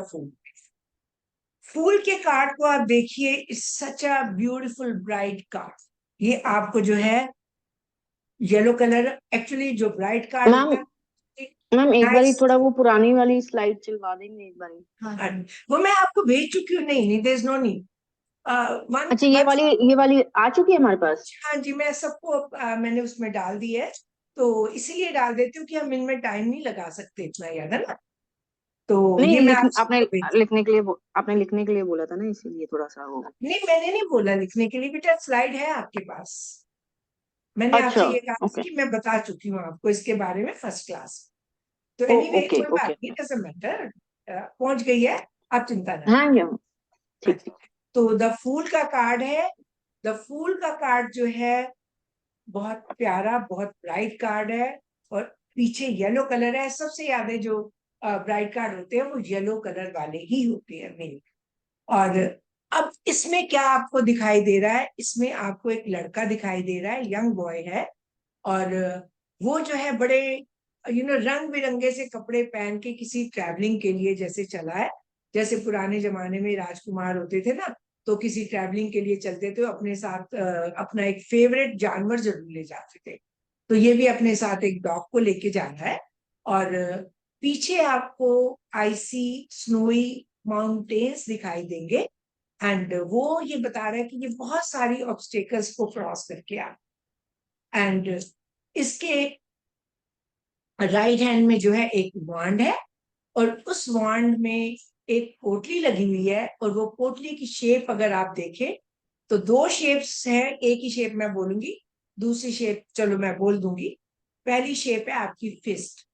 फूल, फूल के कार्ड को आप देखिए, it's such a beautiful bright card. ये आपको जो है येलो कलर, एक्चुअली जो ब्राइट कार्ड मैम, होता है मैम एक बारी नाइस। थोड़ा वो पुरानी वाली स्लाइड चलवा देंगे एक बारी। हाँ, वो मैं आपको भेज चुकी हूँ। नहीं नहीं, there is no need. One अच्छा, वन। ये वाली आ चुकी है हमारे पास। हाँ जी, मैं सबको मैंने उसमें डाल दी है, तो इसीलिए डाल देती हूँ कि हम इनमें टाइम नहीं लगा सकते इतना, याद है ना। तो नहीं ये मैं आप आपने सबको भेज। आपने लिखने के लिए बोला था ना, इसीलिए थोड़ा सा वो। नहीं, मैंने नहीं बोला लिखने के लिए, बेटा स्लाइड है आपके पास। मैंने अच्छा। आपसे ये कहा था ओके। कि मैं बता चुकी हूँ आपको इसके बारे में फर्स्ट क्लास। तो एनीवे ओके कोई बात ओके। नहीं, डजंट मैटर, पहुंच गई है, आप चिंता ना हाँ करें। जी। हाँ ठीक जी। ठीक। तो द फूल का कार्ड है। द फूल का कार्ड जो है बहुत प्यारा, बहुत ब्राइट कार्ड है, और पीछे येलो कलर है। सबसे ज्यादा जो ब्राइट कार्ड होते हैं वो येलो कलर वाले ही होते हैं मेरे। और अब इसमें क्या आपको दिखाई दे रहा है, इसमें आपको एक लड़का दिखाई दे रहा है, यंग बॉय है। और वो जो है बड़े रंग बिरंगे से कपड़े पहन के किसी ट्रैवलिंग के लिए जैसे चला है। जैसे पुराने जमाने में राजकुमार होते थे ना, तो किसी ट्रैवलिंग के लिए चलते थे, अपने साथ अपना एक फेवरेट जानवर जरूर ले जाते थे। तो ये भी अपने साथ एक डॉग को लेके जा रहा है। और पीछे आपको आइसी स्नोई माउंटेन्स दिखाई देंगे। एंड वो ये बता रहा है कि ये बहुत सारी ऑब्स्टेकल्स को क्रॉस करके आ। एंड इसके राइट हैंड में जो है एक वांड है, और उस वांड में एक पोटली लगी हुई है। और वो पोटली की शेप अगर आप देखें तो दो शेप्स हैं, एक ही शेप मैं बोलूंगी, दूसरी शेप चलो मैं बोल दूंगी। पहली शेप है आपकी फिस्ट,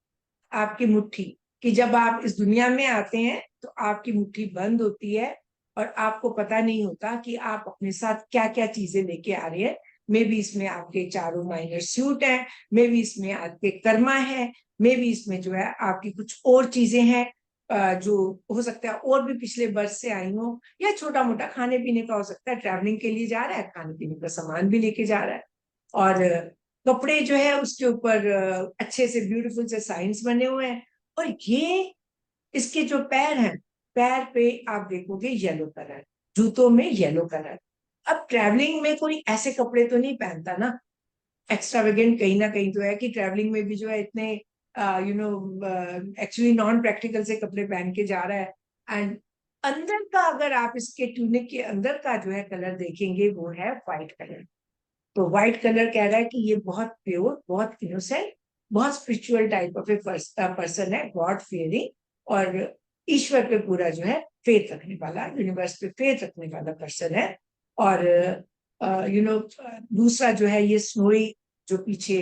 आपकी मुट्ठी, कि जब आप इस दुनिया में आते हैं तो आपकी मुट्ठी बंद होती है, और आपको पता नहीं होता कि आप अपने साथ क्या क्या चीजें लेके आ रहे हैं। मे बी इसमें आपके चारों माइनर सूट है, मे बी इसमें आपके कर्मा है, मे बी इसमें जो है आपकी कुछ और चीजें हैं, जो हो सकता है और भी पिछले बर्स से आई हो, या छोटा मोटा खाने पीने का हो सकता है। ट्रैवलिंग के लिए जा रहा है, खाने पीने का सामान भी लेके जा रहा है। और कपड़े जो है उसके ऊपर अच्छे से ब्यूटीफुल से साइंस बने हुए हैं। और ये इसके जो पैर हैं, पैर पे आप देखोगे येलो कलर, जूतों में येलो कलर। अब ट्रैवलिंग में कोई ऐसे कपड़े तो नहीं पहनता ना, एक्स्ट्रावेगेंट कहीं ना कहीं तो है कि ट्रैवलिंग में भी जो है इतने एक्चुअली नॉन प्रैक्टिकल से कपड़े पहन के जा रहा है। एंड अंदर का अगर आप इसके ट्यूनिक के अंदर का जो है कलर देखेंगे वो है व्हाइट कलर। तो व्हाइट कलर कह रहा है कि ये बहुत प्योर, बहुत इनोसेंट, बहुत spiritual type of a person है, गॉड फियरिंग, और ईश्वर पे पूरा जो है फेथ रखने वाला, यूनिवर्स पे फेथ रखने वाला पर्सन है। और दूसरा जो है ये स्नोई, जो पीछे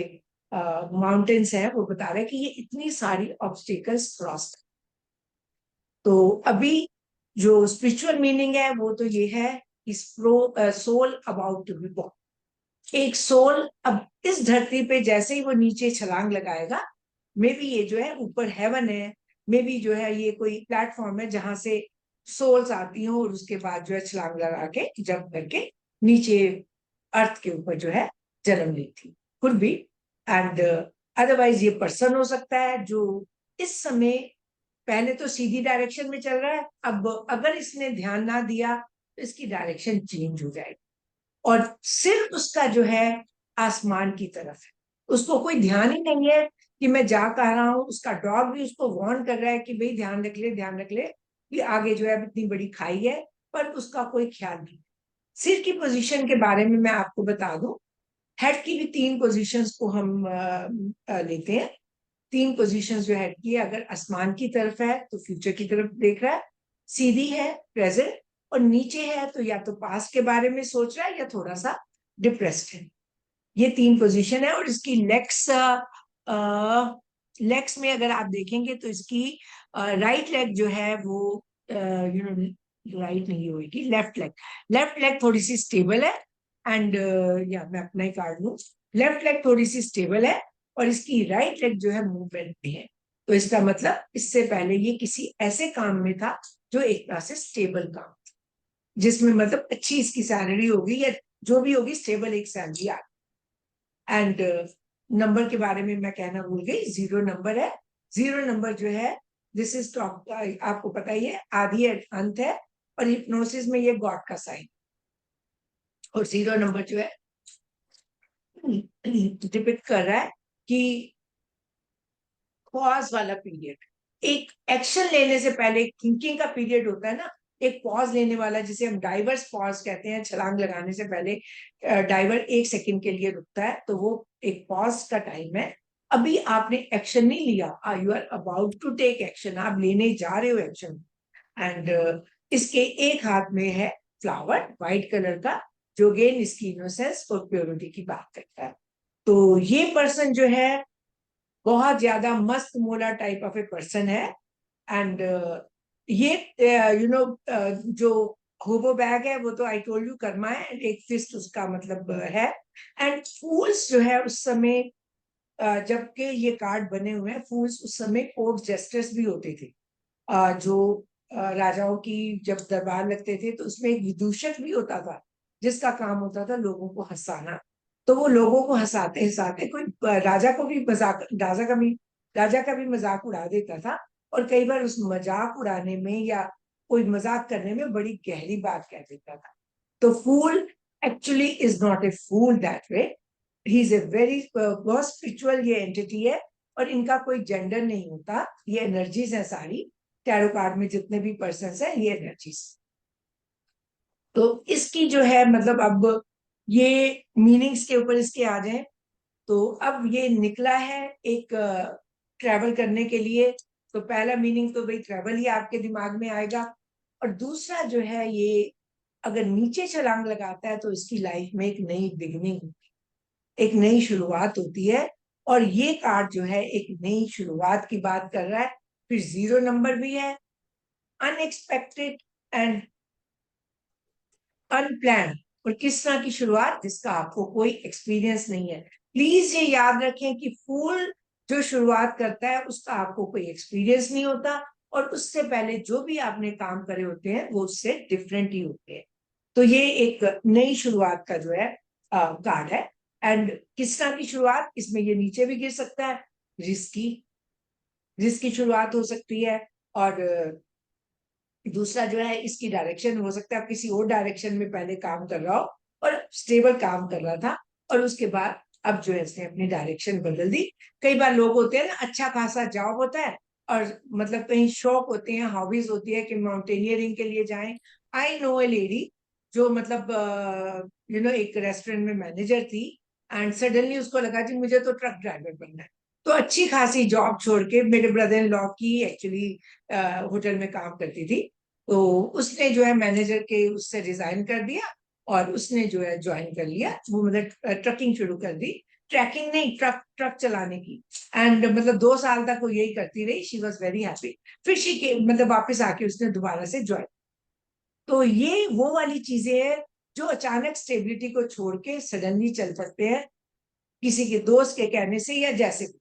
माउंटेन्स है, वो बता रहा है कि ये इतनी सारी ऑब्स्टिकल्स क्रॉस। तो अभी जो स्पिरिचुअल मीनिंग है वो तो ये है कि soul about to be born. एक सोल अब इस धरती पे जैसे ही वो नीचे छलांग लगाएगा, मे बी ये जो है ऊपर हेवन है, मे बी जो है ये कोई प्लेटफॉर्म है जहां से सोल्स आती हो, और उसके बाद जो है छलांग लगा के जंप करके नीचे अर्थ के ऊपर जो है जन्म ली थी, कुड बी। एंड अदरवाइज ये पर्सन हो सकता है जो इस समय पहले तो सीधी डायरेक्शन में चल रहा है, अब अगर इसने ध्यान ना दिया तो इसकी डायरेक्शन चेंज हो जाएगी, और सिर्फ उसका जो है आसमान की तरफ है। उसको कोई ध्यान ही नहीं है कि मैं जा कह रहा हूं। उसका डॉग भी उसको वार्न कर रहा है कि भाई ध्यान रख ले, ध्यान रख ले, कि आगे जो है इतनी बड़ी खाई है, पर उसका कोई ख्याल नहीं। सिर की पोजीशन के बारे में मैं आपको बता दूं, हेड की भी तीन पोजीशंस को हम लेते हैं। तीन पोजीशंस जो हेड की है, अगर आसमान की तरफ है तो फ्यूचर की तरफ देख रहा है, सीधी है प्रेजेंट, और नीचे है तो या तो पास्ट के बारे में सोच रहा है या थोड़ा सा डिप्रेस्ड है। ये तीन पोजीशन है। और इसकी लेग्स में अगर आप देखेंगे तो इसकी राइट लेग जो है वो राइट नहीं होगी, लेफ्ट लेग। लेफ्ट लेग थोड़ी सी स्टेबल है। एंड या मैं अपना ही कार्ड लूं, लेफ्ट लेग थोड़ी सी स्टेबल है, और इसकी राइट लेग जो है मूवमेंट में है। तो इसका मतलब इससे पहले ये किसी ऐसे काम में था जो एक तरह से स्टेबल काम, जिसमें मतलब अच्छी इसकी सैलरी होगी, या जो भी होगी स्टेबल एक सैलरी आ। एंड नंबर के बारे में मैं कहना भूल गई, जीरो नंबर है। जीरो नंबर जो है दिस इज टॉप, आपको पता ही है आदि अंत है, और हिप्नोसिस में ये गॉड का साइन। और 0 नंबर जो है डिपिक्ट कर रहा है कि पॉज वाला पीरियड, एक एक्शन लेने से पहले थिंकिंग का पीरियड होता है ना, एक पॉज लेने वाला, जिसे हम डाइवर्स पॉज कहते हैं। छलांग लगाने से पहले डाइवर 1 सेकंड के लिए रुकता है, तो वो एक पॉज का टाइम है। अभी आपने एक्शन नहीं लिया, you are about to take action, आप लेने जा रहे हो एक्शन। एंड इसके एक हाथ में है फ्लावर व्हाइट कलर का, जो अगेन इसकी इनोसेंस और प्योरिटी की बात करता है। तो ये पर्सन जो है बहुत ज्यादा मस्त मोला टाइप ऑफ ए पर्सन है। एंड ये जो होबो बैग है वो तो आई टोल्ड यू कर्मा है, एंड एक फिस्ट उसका मतलब है। एंड फूल्स जो है उस समय, जबकि ये कार्ड बने हुए हैं, फूल्स उस समय कोर्ट जेस्टर्स भी होते थे। जो राजाओं की जब दरबार लगते थे तो उसमें एक विदूषक भी होता था, जिसका काम होता था लोगों को हंसाना। तो वो लोगों को हंसाते हंसाते कोई राजा को भी मजाक, राजा का भी मजाक उड़ा देता था। और कई बार उस मजाक उड़ाने में या कोई मजाक करने में बड़ी गहरी बात कह देता था। तो फूल actually is not a fool that way, he is a very, बहुत स्पिरिचुअल ये एंटिटी है। और इनका कोई जेंडर नहीं होता, ये एनर्जीज है सारी। टैरो कार्ड में जितने भी पर्सन है ये एनर्जीज। तो इसकी जो है मतलब, अब ये मीनिंग्स के ऊपर इसके आ जाए, तो अब ये निकला है एक ट्रैवल करने के लिए। तो पहला मीनिंग तो भाई ट्रैवल ही आपके दिमाग में आएगा। और दूसरा जो है, ये अगर नीचे छलांग लगाता है तो इसकी लाइफ में एक नई बिगिनिंग, एक नई शुरुआत होती है। और ये कार्ड जो है एक नई शुरुआत की बात कर रहा है। फिर 0 नंबर भी है, अनएक्सपेक्टेड एंड अनप्लान, और किस तरह की शुरुआत जिसका आपको कोई एक्सपीरियंस नहीं है। प्लीज ये याद रखें कि फूल जो शुरुआत करता है उसका आपको कोई एक्सपीरियंस नहीं होता, और उससे पहले जो भी आपने काम करे होते हैं वो उससे डिफरेंट ही होते हैं। तो ये एक नई शुरुआत का जो है कार्ड है। एंड किस तरह की शुरुआत, इसमें ये नीचे भी गिर सकता है, रिस्की, रिस्की शुरुआत हो सकती है। और दूसरा जो है, इसकी डायरेक्शन हो सकता है आप किसी और डायरेक्शन में पहले काम कर रहा हो और स्टेबल काम कर रहा था, और उसके बाद अब जो है इसने अपनी डायरेक्शन बदल दी। कई बार लोग होते हैं ना, अच्छा खासा जॉब होता है और मतलब कहीं शौक होते हैं, हॉबीज होती है कि माउंटेनियरिंग के लिए जाएं। आई नो ए लेडी जो मतलब एक रेस्टोरेंट में मैनेजर थी, एंड सडनली उसको लगा कि मुझे तो ट्रक ड्राइवर बनना है। तो अच्छी खासी जॉब छोड़ के, मेरे ब्रदर इन लॉ की एक्चुअली होटल में काम करती थी, तो उसने जो है मैनेजर के उससे रिजाइन कर दिया, और उसने जो है ज्वाइन कर लिया, वो मतलब ट्रकिंग शुरू कर दी। ट्रैकिंग नहीं, ट्रक ट्रक चलाने की। एंड मतलब 2 साल तक वो यही करती रही, शी वॉज वेरी हैप्पी। फिर शी के मतलब वापस आके उसने दोबारा से ज्वाइन। तो ये वो वाली चीजें हैं जो अचानक स्टेबिलिटी को छोड़ के सडनली चल सकते हैं, किसी के दोस्त के कहने से या जैसे भी।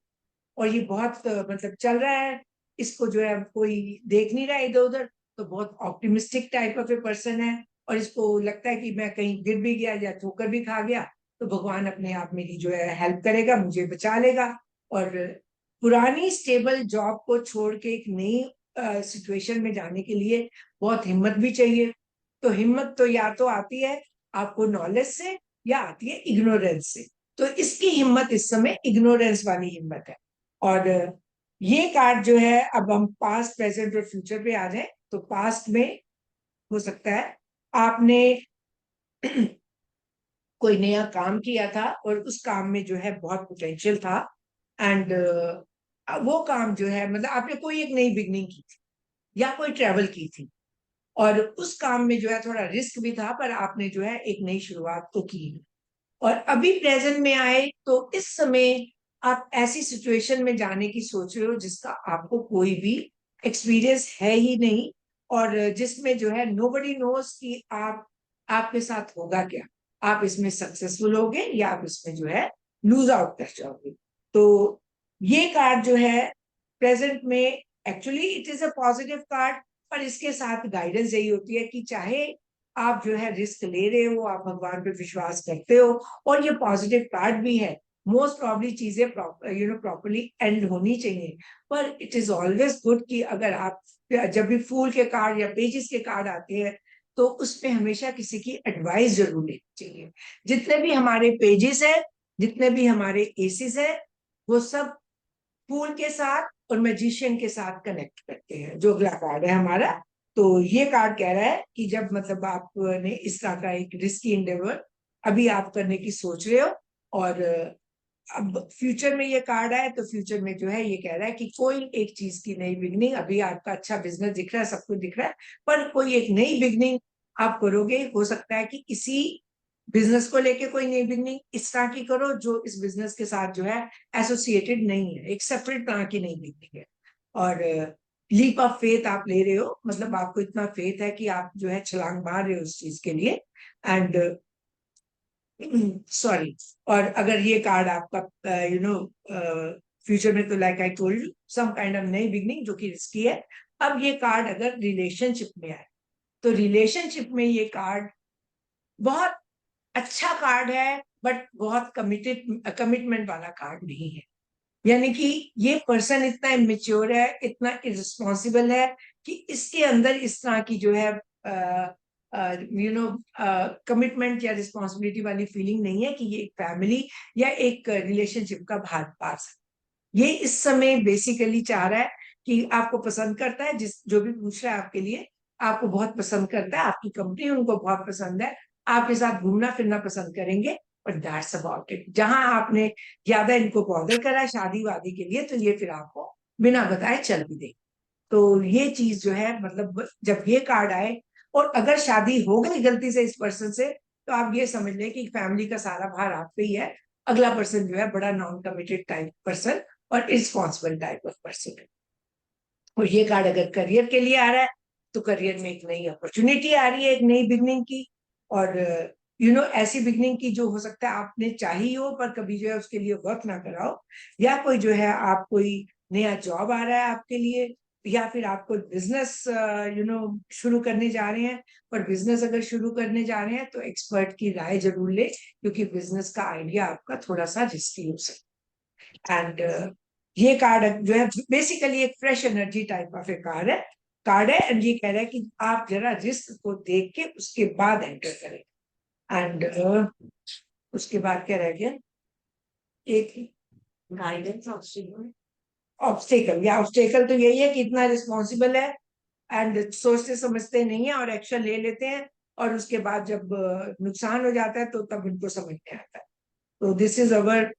और ये बहुत मतलब चल रहा है। इसको जो है कोई देख नहीं रहा इधर उधर, तो बहुत optimistic type of a person है। और इसको लगता है कि मैं कहीं गिर भी गया या ठोकर भी खा गया तो भगवान अपने आप मेरी जो है हेल्प करेगा, मुझे बचा लेगा। और पुरानी स्टेबल जॉब को छोड़ के एक नई सिचुएशन में जाने के लिए बहुत हिम्मत भी चाहिए। तो हिम्मत तो या तो आती है आपको नॉलेज से, या आती है इग्नोरेंस से। तो इसकी हिम्मत इस समय इग्नोरेंस वाली हिम्मत है। और ये कार्ड जो है, अब हम पास्ट प्रेजेंट और फ्यूचर पे आ जाए, तो पास्ट में हो सकता है आपने कोई नया काम किया था और उस काम में जो है बहुत पोटेंशियल था। एंड वो काम जो है मतलब आपने कोई एक नई बिगनिंग की थी या कोई ट्रेवल की थी, और उस काम में जो है थोड़ा रिस्क भी था, पर आपने जो है एक नई शुरुआत तो की। और अभी प्रेजेंट में आए तो इस समय आप ऐसी सिचुएशन में जाने की सोच रहे हो जिसका आपको कोई भी एक्सपीरियंस है ही नहीं, और जिसमें जो है नोबडी नोस कि आपके साथ होगा क्या, आप इसमें सक्सेसफुल होगे या आप इसमें जो है लूज आउट कर जाओगे। तो ये कार्ड जो है प्रेजेंट में, actually it is a positive card, पर इसके साथ गाइडेंस यही होती है कि चाहे आप जो है रिस्क ले रहे हो, आप भगवान पे विश्वास करते हो, और ये पॉजिटिव कार्ड भी है, मोस्ट प्रॉब्ली चीजें प्रॉपरली एंड होनी चाहिए। पर इट इज ऑलवेज गुड कि अगर आप जब भी फूल के कार्ड या पेजेस के कार्ड आते हैं तो उसमें हमेशा किसी की एडवाइस जरूर लेनी चाहिए। जितने भी हमारे पेजेस है, जितने भी हमारे एसेस है, वो सब फूल के साथ और मैजिशियन के साथ कनेक्ट करते हैं। जो अगला कार्ड है हमारा, तो ये कार्ड कह रहा है कि जब मतलब आपने इस तरह का एक रिस्की इंडेवर अभी आप करने की सोच रहे हो, और अब फ्यूचर में ये कार्ड आए तो फ्यूचर में जो है ये कह रहा है कि कोई एक चीज की नई बिगनिंग, अभी आपका अच्छा बिजनेस दिख रहा है, सब कुछ दिख रहा है, पर कोई एक नई बिगनिंग आप करोगे। हो सकता है कि किसी बिजनेस को लेके कोई नई बिगनिंग इस तरह की करो जो इस बिजनेस के साथ जो है एसोसिएटेड नहीं है, एक सेपरेट तरह की नई बिगनिंग है। और लीप ऑफ फेथ आप ले रहे हो, मतलब आपको इतना फेथ है कि आप जो है छलांग मार रहे हो उस चीज के लिए। एंड सॉरी, और अगर ये कार्ड आपका फ्यूचर में, तो like I told you, some kind of नई बिगनिंग जो कि रिस्की है। अब ये कार्ड अगर रिलेशनशिप में आए तो रिलेशनशिप में ये कार्ड बहुत अच्छा कार्ड है, बट बहुत कमिटमेंट वाला कार्ड नहीं है। यानी कि ये पर्सन इतना इमेच्योर है, इतना इरिस्पॉन्सिबल है कि इसके अंदर इस तरह की जो है कमिटमेंट या रिस्पॉन्सिबिलिटी वाली फीलिंग नहीं है कि ये एक फैमिली या एक रिलेशनशिप का भाग पा सकता। ये इस समय बेसिकली चाह रहा है कि आपको पसंद करता है, जिस जो भी पूछ रहा है आपके लिए, आपको बहुत पसंद करता है, आपकी कंपनी उनको बहुत पसंद है, आपके साथ घूमना फिरना पसंद करेंगे। और दैट्स अबाउट इट। जहां आपने ज्यादा इनको बॉदर करा शादी वादी के लिए, तो ये फिर आपको बिना बताए चल भी देंगे। तो ये चीज जो है, मतलब जब ये कार्ड आए और अगर शादी हो गई गलती से इस पर्सन से, तो आप ये समझ लें कि फैमिली का सारा भार आप पे ही है। अगला पर्सन जो है बड़ा नॉन कमिटेड टाइप पर्सन और रिस्पॉन्सिबल टाइप ऑफ पर्सन है। और ये कार्ड अगर करियर के लिए आ रहा है, तो करियर में एक नई अपॉर्चुनिटी आ रही है, एक नई बिगनिंग की। और ऐसी बिगनिंग की जो हो सकता है आपने चाही हो पर कभी जो है उसके लिए वर्क ना कराओ, या कोई जो है आप कोई नया जॉब आ रहा है आपके लिए, या फिर आपको बिजनेस शुरू करने जा रहे हैं। पर बिजनेस अगर शुरू करने जा रहे हैं तो एक्सपर्ट की राय जरूर ले, क्योंकि बिजनेस का आइडिया आपका थोड़ा सा रिस्की हो सकता है। एंड ये कार्ड जो है बेसिकली एक fresh energy type of A card है। एंड ये कह रहा है कि आप जरा रिस्क को देख के उसके बाद एंटर करें। एंड उसके बाद क्या रह गया, एक गाइडेंस ऑब्स्टेकल। या ऑब्स्टेकल तो यही है कि इतना रिस्पॉन्सिबल है एंड सोचते समझते नहीं है और एक्शन ले लेते हैं, और उसके बाद जब नुकसान हो जाता है तो तब इनको समझ में आता है। तो दिस इज अवर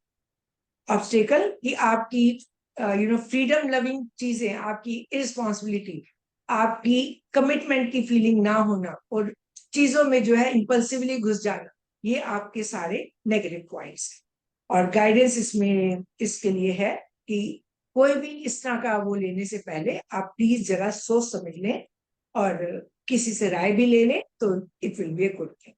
ऑब्स्टेकल कि आपकी फ्रीडम लविंग चीजें, आपकी इरिस्पॉन्सिबिलिटी, आपकी कमिटमेंट की फीलिंग ना होना, और चीजों में जो है इम्पल्सिवली घुस जाना, ये आपके सारे नेगेटिव पॉइंट्स हैं। और गाइडेंस इसमें इसके लिए है कि कोई भी इस तरह का वो लेने से पहले आप प्लीज जरा सोच समझ लें, और किसी से राय भी ले लें, तो it will be a good thing.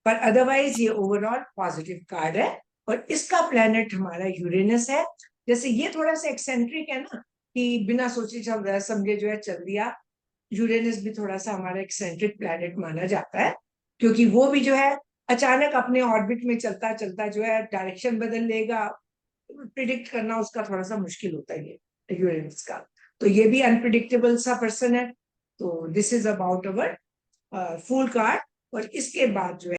पर अदरवाइज ये ओवरऑल पॉजिटिव कार्ड है। और इसका प्लेनेट हमारा यूरेनस है। जैसे ये थोड़ा सा एक्सेंट्रिक है ना, कि बिना सोचे समझे जो है चल दिया। यूरेनस भी थोड़ा सा हमारा एक्सेंट्रिक प्लेनेट माना जाता है, क्योंकि वो भी जो है अचानक अपने ऑर्बिट में चलता चलता जो है डायरेक्शन बदल लेगा। प्रिडिक्ट करना उसका थोड़ा सा मुश्किल होता है ये यूरेनस का। तो ये भी अनप्रिडिक्टेबल सा पर्सन है। तो this is about our fool card. और इसके बाद जो है